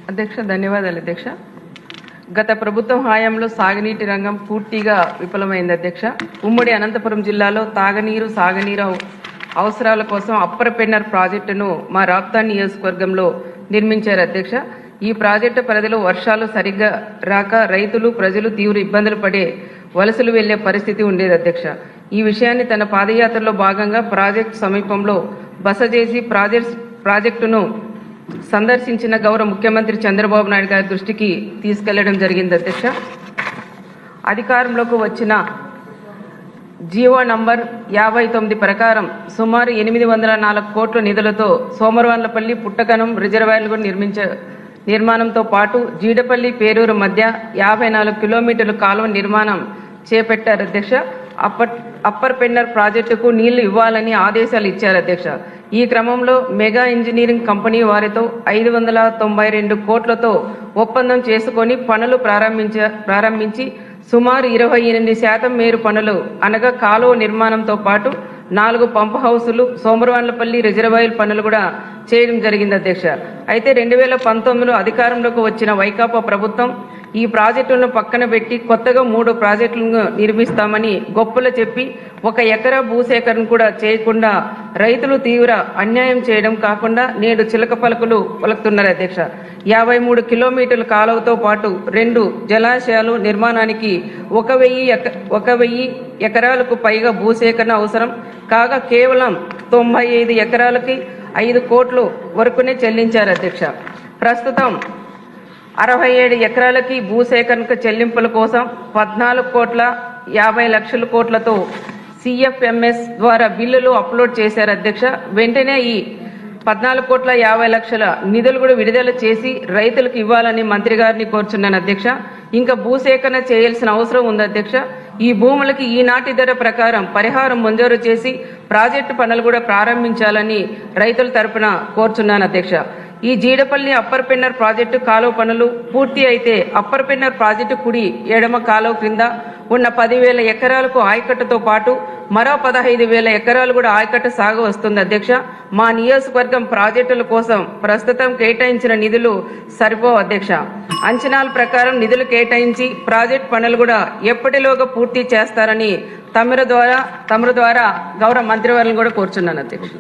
అధ్యక్ష ధన్యవాదాలు అధ్యక్ష. గత ప్రభుత్వం హయాంలో సాగునీటి రంగం పూర్తిగా విఫలమైంది అధ్యక్ష. ఉమ్మడి అనంతపురం జిల్లాలో తాగునీరు సాగునీరు అవసరాల కోసం అప్పర్ పెన్నర్ ప్రాజెక్టును మా రాప్తాడ్ నియోజకవర్గంలో నిర్మించారు అధ్యక్ష. ఈ ప్రాజెక్టు పరిధిలో వర్షాలు సరిగ్గా రాక రైతులు ప్రజలు తీవ్ర ఇబ్బందులు పడే వలసలు వెళ్లే పరిస్థితి ఉండేది అధ్యక్ష. ఈ విషయాన్ని తన పాదయాత్రలో భాగంగా ప్రాజెక్టు సమీపంలో బస చేసి ప్రాజెక్టును సందర్శించిన గౌరవ ముఖ్యమంత్రి చంద్రబాబు నాయుడు గారి దృష్టికి తీసుకెళ్లడం జరిగింది అధ్యక్ష. అధికారంలోకి వచ్చిన జీవో నంబర్ 59 ప్రకారం సుమారు 804 కోట్ల నిధులతో సోమరవాన్లపల్లి పుట్టకనం రిజర్వాయర్లు నిర్మాణంతో పాటు జీడపల్లి పేరూరు మధ్య 54 కిలోమీటర్ల కాలువ నిర్మాణం చేపట్టారు అధ్యక్ష. అప్పర్ పెన్నర్ ప్రాజెక్టుకు నీళ్లు ఇవ్వాలని ఆదేశాలు ఇచ్చారు అధ్యక్ష. ఈ క్రమంలో మెగా ఇంజనీరింగ్ కంపెనీ వారితో 592 కోట్లతో ఒప్పందం చేసుకొని పనులు ప్రారంభించి సుమారు 28% మేర పనులు అనగా కాలువ నిర్మాణంతో పాటు 4 పంప్ హౌసులు సోమరవాన్లపల్లి రిజర్వాయర్ పనులు కూడా చేయడం జరిగింది అధ్యక్ష. అయితే 2019లో అధికారంలోకి వచ్చిన వైకాపా ప్రభుత్వం ఈ ప్రాజెక్టులను పక్కన పెట్టి కొత్తగా 3 ప్రాజెక్టులను నిర్మిస్తామని గొప్పలు చెప్పి 1 ఎకరా భూసేకరణ కూడా చేయకుండా రైతులు తీవ్ర అన్యాయం చేయడం కాకుండా నేడు చిలక పలుకులు పలుకుతున్నారు అధ్యక్ష. 53 కిలోమీటర్ల కాలువతో పాటు 2 జలాశయాలు నిర్మాణానికి 1,000 ఎకరాలకు పైగా భూసేకరణ అవసరం కాగా కేవలం 95 ఎకరాలకి 5 కోట్ల వరకునే చెల్లించారు అధ్యక్ష. ప్రస్తుతం 67 ఎకరాలకి భూసేకరణ చెల్లింపుల కోసం 14,50,00,000 కోట్లతో సిఎఫ్ఎంఎస్ ద్వారా బిల్లులు అప్లోడ్ చేశారు అధ్యక్ష. వెంటనే ఈ 14,50,00,000 నిధులు కూడా విడుదల చేసి రైతులకు ఇవ్వాలని మంత్రి గారిని కోరుచున్నాను అధ్యక్ష. ఇంకా భూసేకరణ చేయాల్సిన అవసరం ఉంది అధ్యక్ష. ఈ భూములకి ఈనాటి ధర ప్రకారం పరిహారం మంజూరు చేసి ప్రాజెక్టు పనులు కూడా ప్రారంభించాలని రైతుల తరపున కోరుచున్నాను అధ్యక్ష. ఈ జీడపల్లి అప్పర్ పెన్నర్ ప్రాజెక్టు కాలువ పనులు పూర్తి అయితే అప్పర్ పెన్నర్ ప్రాజెక్టు కుడి ఎడమ కాలువ క్రింద ఉన్న 10,000 ఎకరాలకు ఆయకట్టుతో పాటు మరో 15,000 ఎకరాలు కూడా ఆయకట్టు సాగు వస్తుంది అధ్యక్ష. మా నియోజకవర్గం ప్రాజెక్టుల కోసం ప్రస్తుతం కేటాయించిన నిధులు సరిపోవు అధ్యక్ష. అంచనాల ప్రకారం నిధులు కేటాయించి ప్రాజెక్టు పనులు కూడా ఎప్పటిలోగా పూర్తి చేస్తారని తమరు ద్వారా గౌరవ మంత్రివర్యులను కూడా కోరుచున్నాను అధ్యక్ష.